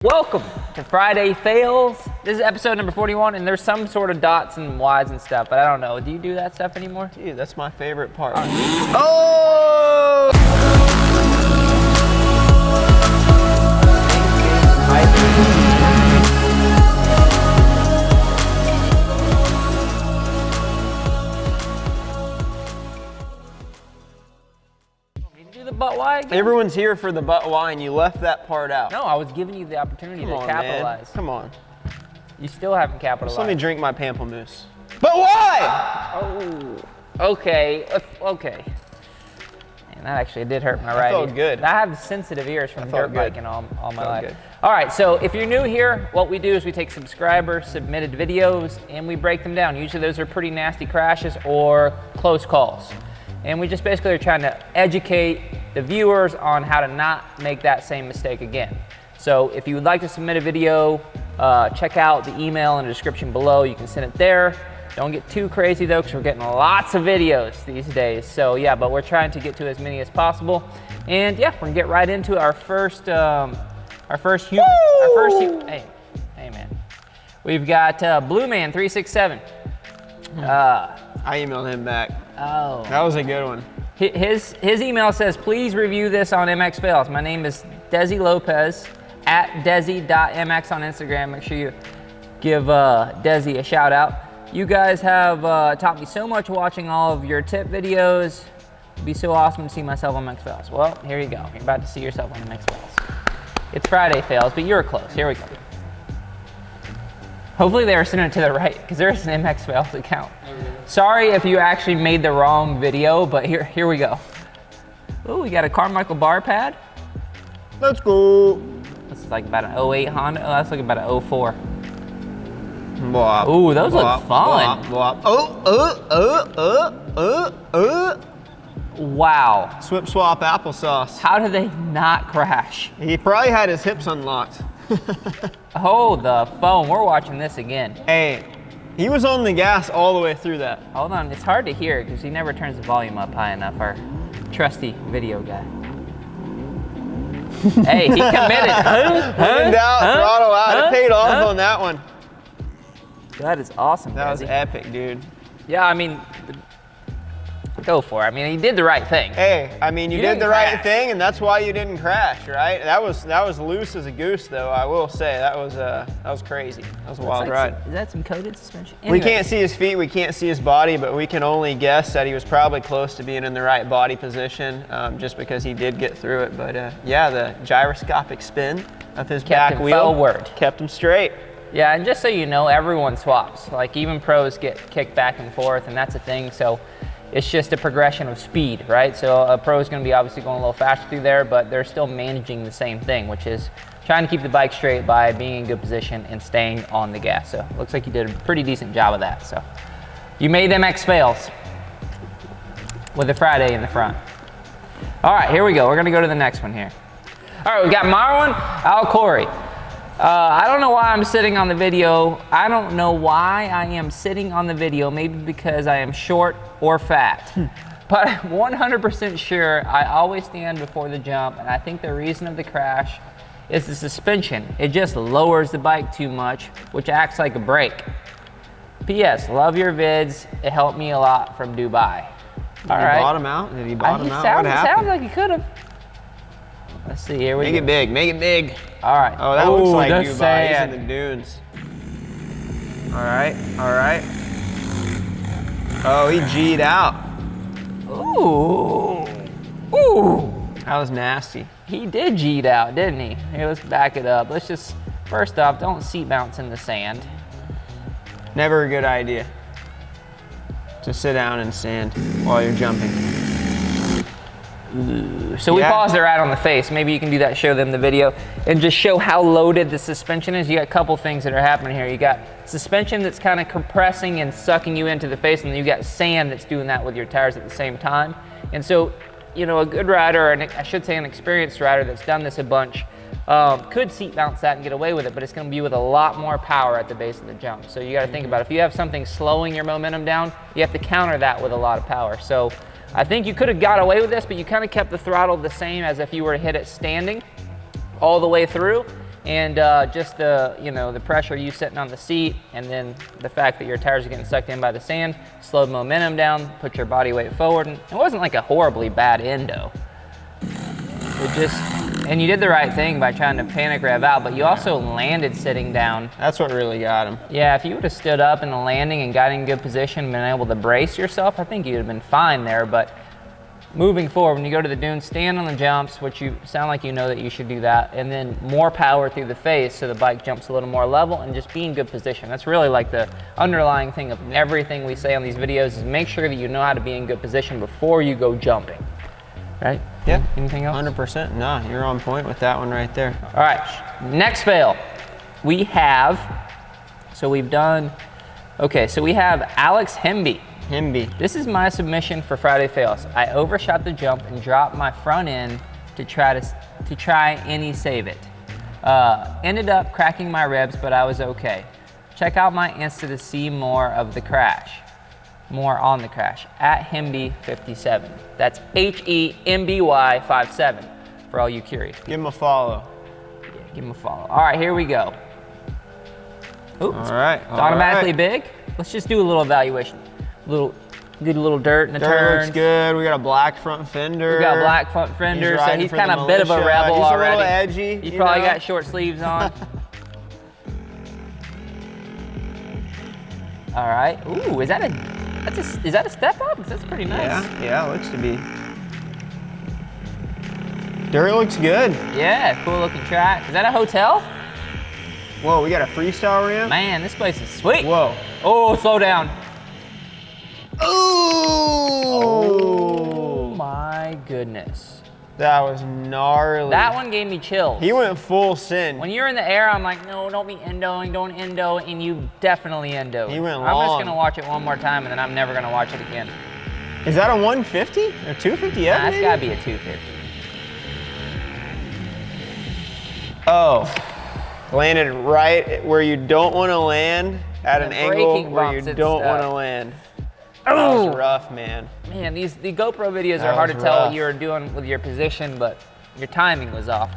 Welcome to Friday Fails. This is episode number 41, and there's some sort of dots and Y's and stuff, but I don't know. Do you do that stuff anymore? Dude, that's my favorite part. Oh! But why again? Everyone's here for the but why, and you left that part out. No, I was giving you the opportunity to capitalize. Man. Come on. You still haven't capitalized. Just let me drink my pamplemousse. But why? Oh, okay, okay. And that actually did hurt my right ear. Felt good. I have sensitive ears from dirt biking all my life. Good. All right, so if you're new here, what we do is we take subscriber submitted videos and we break them down. Usually those are pretty nasty crashes or close calls. And we just basically are trying to educate the viewers on how to not make that same mistake again. So if you would like to submit a video, check out the email in the description below. You can send it there. Don't get too crazy though, because we're getting lots of videos these days. So yeah, but we're trying to get to as many as possible. And yeah, we're gonna get right into our first human. Hey man. We've got Blue Man 367. I emailed him back. Oh. That was a good one. His email says, please review this on MX Fails. My name is Desi Lopez at desi.mx on Instagram. Make sure you give Desi a shout out. You guys have taught me so much watching all of your tip videos. It'd be so awesome to see myself on MX Fails. Well, here you go. You're about to see yourself on MX Fails. It's Friday Fails, but you're close. Here we go. Hopefully they were sending it to the right, because there's an MX Fails account. Sorry if you actually made the wrong video, but here we go. Oh, we got a Carmichael bar pad. Let's go. This is like about an 08 Honda. Oh, that's like about an 04. Blah, ooh, those blah, look fun. Blah, blah. Wow. Swip swap applesauce. How did they not crash? He probably had his hips unlocked. Oh, the phone. We're watching this again. Hey, he was on the gas all the way through that. Hold on, it's hard to hear because he never turns the volume up high enough, our trusty video guy. Hey, he committed. Hand out, throttle out. It paid off on that one. That is awesome. That was epic, dude. Yeah, I mean, go for it. I mean, he did the right thing. Hey, I mean, you did the right thing, and that's why you didn't crash, right? That was loose as a goose, though. I will say that was crazy. That was a wild ride. Is that some coated suspension? Anyways. We can't see his feet, we can't see his body, but we can only guess that he was probably close to being in the right body position, just because he did get through it. But yeah, the gyroscopic spin of his back wheel forward kept him straight. Yeah, and just so you know, everyone swaps. Like even pros get kicked back and forth, and that's a thing. So it's just a progression of speed, right? So a pro is going to be obviously going a little faster through there, but they're still managing the same thing, which is trying to keep the bike straight by being in good position and staying on the gas. So looks like you did a pretty decent job of that. So you made MX Fails with a Friday in the front. All right, here we go. We're going to go to the next one here. All right, we got Marwan Al-Khoury. I don't know why I'm sitting on the video. I don't know why I am sitting on the video, maybe because I am short or fat. But I'm 100% sure I always stand before the jump, and I think the reason of the crash is the suspension. It just lowers the bike too much, which acts like a brake. P.S. Love your vids. It helped me a lot from Dubai. Did he bottom out? Did he bottom out? What happened? Sounds like he could have. Let's see, here we go. Make it big, make it big. All right. Oh, that looks like Dubai. He's in the dunes. All right, all right. Oh, he G'd out. Ooh. Ooh. That was nasty. He did G'd out, didn't he? Here, let's back it up. Let's just, first off, don't seat bounce in the sand. Never a good idea. Just sit down in sand while you're jumping. Ooh. So we paused it right on the face. Maybe you can do that, show them the video, and just show how loaded the suspension is. You got a couple things that are happening here. You got suspension that's kind of compressing and sucking you into the face, and then you got sand that's doing that with your tires at the same time. And so, you know, a good rider, or I should say an experienced rider that's done this a bunch, could seat bounce that and get away with it, but it's going to be with a lot more power at the base of the jump. So you got to think about it. If you have something slowing your momentum down, you have to counter that with a lot of power. So I think you could have got away with this, but you kind of kept the throttle the same as if you were to hit it standing all the way through. And just the, the pressure you sitting on the seat, and then the fact that your tires are getting sucked in by the sand, slowed momentum down, put your body weight forward. And it wasn't like a horribly bad endo. And you did the right thing by trying to panic rev out, but you also landed sitting down. That's what really got him. Yeah, if you would have stood up in the landing and got in good position and been able to brace yourself, I think you'd have been fine there. But moving forward, when you go to the dune, stand on the jumps, which you sound like you know that you should do that, and then more power through the face so the bike jumps a little more level, and just be in good position. That's really like the underlying thing of everything we say on these videos, is make sure that you know how to be in good position before you go jumping. Right? Yeah. Anything else? 100%. Nah, you're on point with that one right there. All right, next fail. We have Alex Hemby. This is my submission for Friday fails. I overshot the jump and dropped my front end to try any save it. Ended up cracking my ribs, but I was okay. Check out my Insta to see more on the crash, at Hemby57. That's HEMBY57 for all you curious. Give him a follow. Yeah, give him a follow. All right, here we go. Oops. All right. It's automatically big. Let's just do a little evaluation. Get a little dirt in the turns. Looks good. We got a black front fender. We got a black front fender, so he's kind of a bit of a rebel he's already. He's a little edgy. He's probably got short sleeves on. All right. Ooh, is that a step up? That's pretty nice. Yeah, it looks to be. Dirt looks good. Yeah, cool looking track. Is that a hotel? Whoa, we got a freestyle ramp? Man, this place is sweet. Whoa. Oh, slow down. Oh my goodness. That was gnarly. That one gave me chills. He went full send. When you're in the air, I'm like, no, don't be endoing, don't endo, and you definitely endo. He went long. I'm just gonna watch it one more time, and then I'm never gonna watch it again. Is that a 150 or 250? Nah, that's gotta be a 250. Oh, landed right where you don't want to land, at an angle where you don't want to land. That was rough, man. Man, the GoPro videos are hard to tell what you're doing with your position, but your timing was off.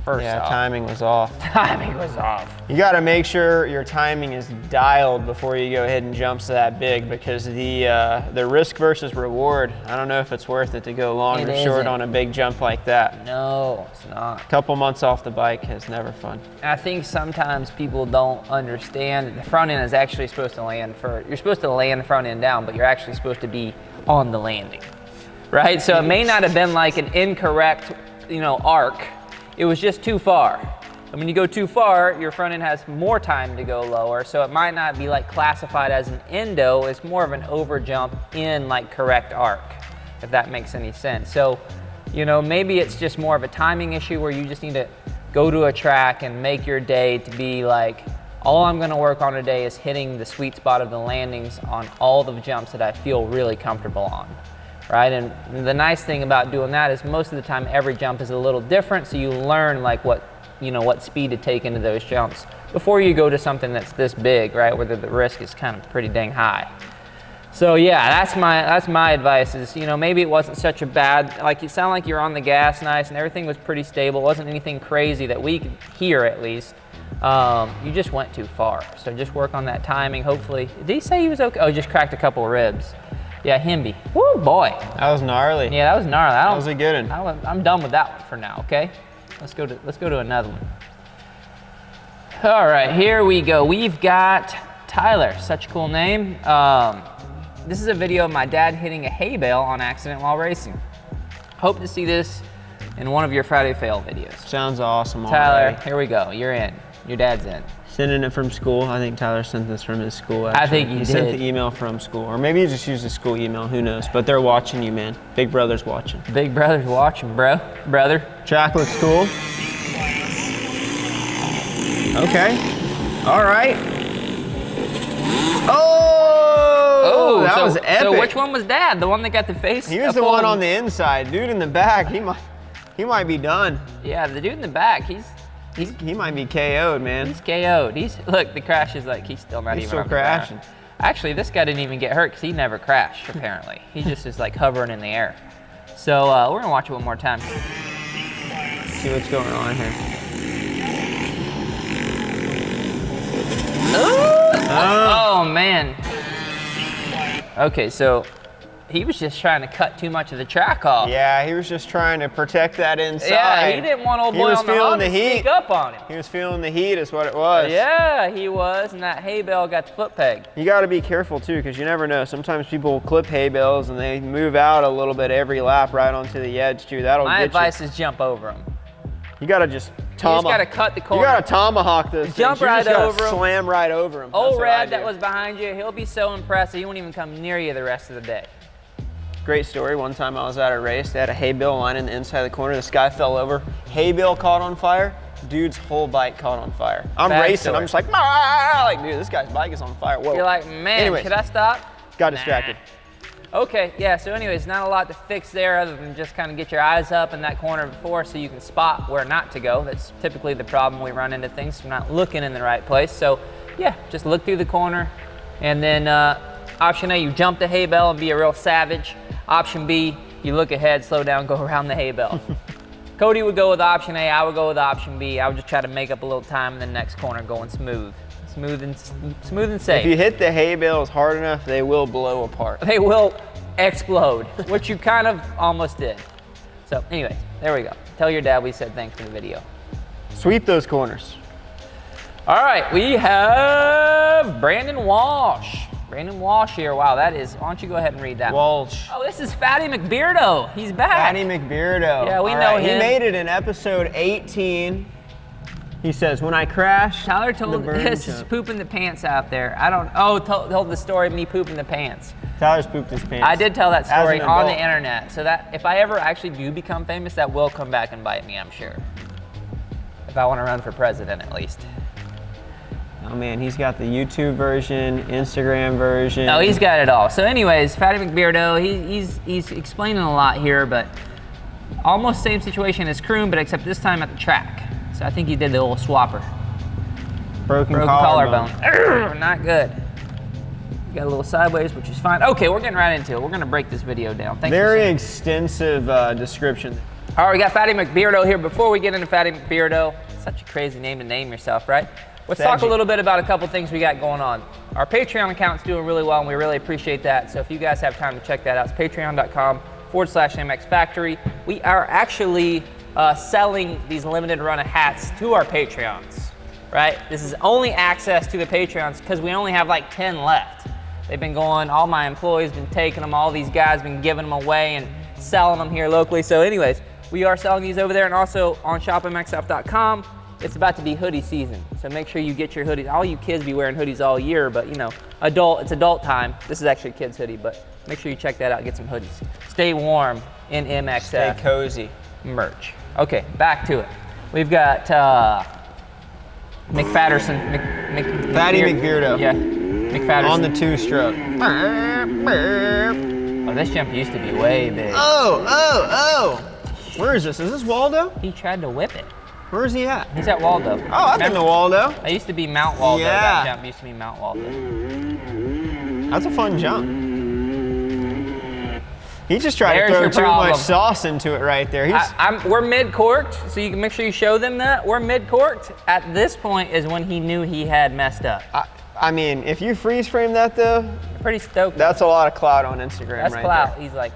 Yeah, timing was off. Timing was off. You got to make sure your timing is dialed before you go ahead and jump so that big, because the risk versus reward, I don't know if it's worth it to go long or short on a big jump like that. No, it's not. A couple months off the bike is never fun. I think sometimes people don't understand that the front end is actually supposed to land you're supposed to land front end down, but you're actually supposed to be on the landing, right? So it may not have been like an incorrect, arc. It was just too far. And when you go too far, your front end has more time to go lower, so it might not be like classified as an endo. It's more of an overjump in like correct arc, if that makes any sense. So, maybe it's just more of a timing issue where you just need to go to a track and make your day to be like, all I'm gonna work on today is hitting the sweet spot of the landings on all the jumps that I feel really comfortable on. Right, and the nice thing about doing that is most of the time every jump is a little different, so you learn like what speed to take into those jumps before you go to something that's this big, right, where the risk is kind of pretty dang high. So yeah, that's my advice is, maybe it wasn't such a bad, like you sound like you're on the gas nice and everything was pretty stable. It wasn't anything crazy that we could hear at least. You just went too far, so just work on that timing. Hopefully, did he say he was okay? Oh, he just cracked a couple of ribs. Yeah, Hemby. Woo, boy. That was gnarly. Yeah, that was gnarly. That was a good one. I'm done with that one for now, okay? Let's go to another one. All right, here we go. We've got Tyler, such a cool name. This is a video of my dad hitting a hay bale on accident while racing. Hope to see this in one of your Friday fail videos. Sounds awesome. Tyler, already. Here we go. You're in. Your dad's in. Sending it from school. I think Tyler sent this from his school. Actually. I think he did. Sent the email from school, or maybe he just used his school email. Who knows? But they're watching you, man. Big brother's watching. Big brother's watching, brother. Track looks cool. Okay. All right. Oh, that was epic. So which one was Dad? The one that got the face? He was the one on the inside. Dude in the back, he might be done. Yeah, the dude in the back, he might be KO'd, man. He's KO'd. Look, the crash is like he's still not even on the ground. crashing. Actually, this guy didn't even get hurt because he never crashed, apparently. He just is like hovering in the air. So we're gonna watch it one more time. See what's going on here. man. Okay, so he was just trying to cut too much of the track off. Yeah, he was just trying to protect that inside. Yeah, he didn't want old boy on the hub to sneak up on him. He was feeling the heat is what it was. Yeah, he was, and that hay bale got the foot peg. You got to be careful too, because you never know. Sometimes people clip hay bales and they move out a little bit every lap right onto the edge too. That'll My get advice is jump over him. You got to just You just got to cut the corner. You got to tomahawk those things. Jump right over him. Slam right over him. Old Red that was behind you, he'll be so impressed that he won't even come near you the rest of the day. Great story. One time I was at a race, they had a hay bale line in the inside of the corner. This guy fell over. Hay bale caught on fire. Dude's whole bike caught on fire. I'm racing. Story. I'm just like, dude, this guy's bike is on fire. Whoa. You're like, man, Anyways, should I stop? Got distracted. Okay, yeah, so anyways, not a lot to fix there other than just kind of get your eyes up in that corner before so you can spot where not to go. That's typically the problem we run into things. We're not looking in the right place. So yeah, just look through the corner. And then option A, you jump the hay bale and be a real savage. Option B, you look ahead, slow down, go around the hay bale. Cody would go with option A, I would go with option B. I would just try to make up a little time in the next corner going smooth. Smooth and safe. If you hit the hay bales hard enough, they will blow apart. They will explode, which you kind of almost did. So anyways, there we go. Tell your dad we said thanks for the video. Sweep those corners. All right, we have Brandon Walsh. Brandon Walsh here. Wow, that is, why don't you go ahead and read that Walsh. one? Oh, this is Fatty McBeardo. He's back. Fatty McBeardo. Yeah, we know him. He made it in episode 18. He says, when I crashed, Tyler told this is pooping the pants out there. I don't, told the story of me pooping the pants. Tyler's pooped his pants. I did tell that story on the adult. internet. So that if I ever actually do become famous, that will come back and bite me, I'm sure. If I want to run for president, at least. Oh man, he's got the YouTube version, Instagram version. Oh, he's got it all. So anyways, Fatty McBeardo, he's explaining a lot here, but almost same situation as Kroon, but except this time at the track. So I think he did the old swapper. Broken collarbone. Urgh, not good. Got a little sideways, which is fine. Okay, we're getting right into it. We're gonna break this video down. Thanks. Very extensive description. All right, we got Fatty McBeardo here. Before we get into Fatty McBeardo, such a crazy name to name yourself, right? Let's talk a little bit about a couple things we got going on. Our Patreon account's doing really well, and we really appreciate that. So if you guys have time to check that out, it's patreon.com/MX Factory. We are actually selling these limited run of hats to our Patreons, right? This is only access to the Patreons because we only have like 10 left. They've been going, all my employees been taking them, all these guys been giving them away and selling them here locally. So anyways, we are selling these over there and also on shopmxf.com. It's about to be hoodie season, so make sure you get your hoodies. All you kids be wearing hoodies all year, but you know, it's adult time. This is actually a kid's hoodie, but make sure you check that out, get some hoodies. Stay warm in MXF. Stay cozy. Merch. Okay, back to it. We've got McFatterson. Fatty McBeardo. Yeah, McFatterson. On the two-stroke. Oh, this jump used to be way big. Oh. Where is this? Is this Waldo? He tried to whip it. Where is he at? He's at Waldo. Oh, I've been to Waldo. I used to be Mount Waldo. Yeah. That jump used to be Mount Waldo. That's a fun jump. He just tried There's to throw your too problem. much sauce into it right there. We're mid-corked, so you can make sure you show them that. We're mid-corked. At this point is when he knew he had messed up. I mean, if you freeze frame that though, Pretty stoked. that's a lot of clout on Instagram That's right clout. there. He's like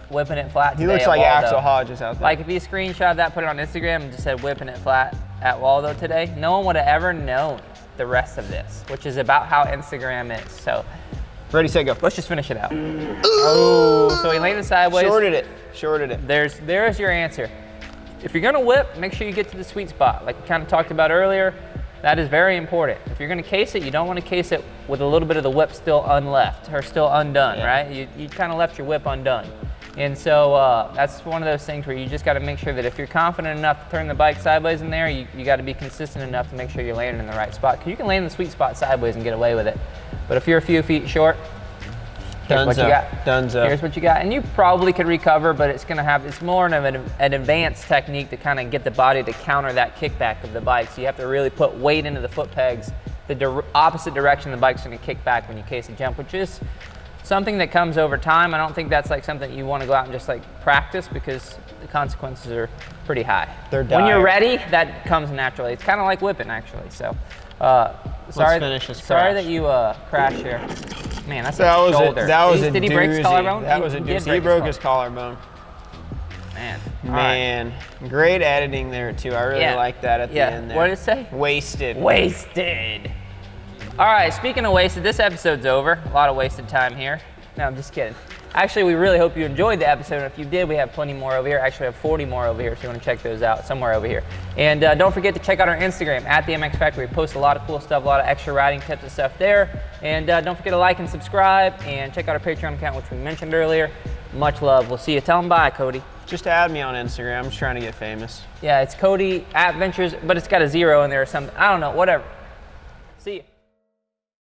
whipping it flat. He looks like Axel Hodges out there. Like if you screenshot that, put it on Instagram, and just said whipping it flat at Waldo today, no one would have ever known the rest of this, which is about how Instagram is. So ready, set, go. let's just finish it out. Oh, so he landed sideways. Shorted it. There's your answer. If you're gonna whip, make sure you get to the sweet spot. Like we kind of talked about earlier, that is very important. If you're gonna case it, you don't want to case it with a little bit of the whip still unleft or still undone, right? You kind of left your whip undone. And so that's one of those things where you just got to make sure that if you're confident enough to turn the bike sideways in there, you got to be consistent enough to make sure you're landing in the right spot. Because you can land in the sweet spot sideways and get away with it. But if you're a few feet short, here's what you got. Dunzo. Here's what you got. And you probably could recover, but it's more of an advanced technique to kind of get the body to counter that kickback of the bike. So you have to really put weight into the foot pegs. The opposite direction the bike's going to kick back when you case a jump, which is something that comes over time. I don't think that's like something you want to go out and just like practice because the consequences are pretty high. They're When you're dire. ready, that comes naturally. It's kind of like whipping actually. So Sorry, finish this sorry crash. that you crashed here. Man, that's That a was shoulder. that was a Did he break his doozy. collarbone? That was a He did doozy. break He broke his collarbone. Man. All Man, great editing there too. I really like that at the end there. What did it say? Wasted. Wasted. All right, speaking of wasted, this episode's over. A lot of wasted time here. No, I'm just kidding. Actually, we really hope you enjoyed the episode. And if you did, we have plenty more over here. Actually, we have 40 more over here, so you want to check those out somewhere over here. And don't forget to check out our Instagram, at the MX Factory. We post a lot of cool stuff, a lot of extra riding tips and stuff there. And don't forget to like and subscribe, and check out our Patreon account, which we mentioned earlier. Much love. We'll see you. Tell them bye, Cody. Just add me on Instagram. I'm just trying to get famous. Yeah, it's Cody at Ventures, but it's got a 0 in there or something. I don't know, whatever. See you.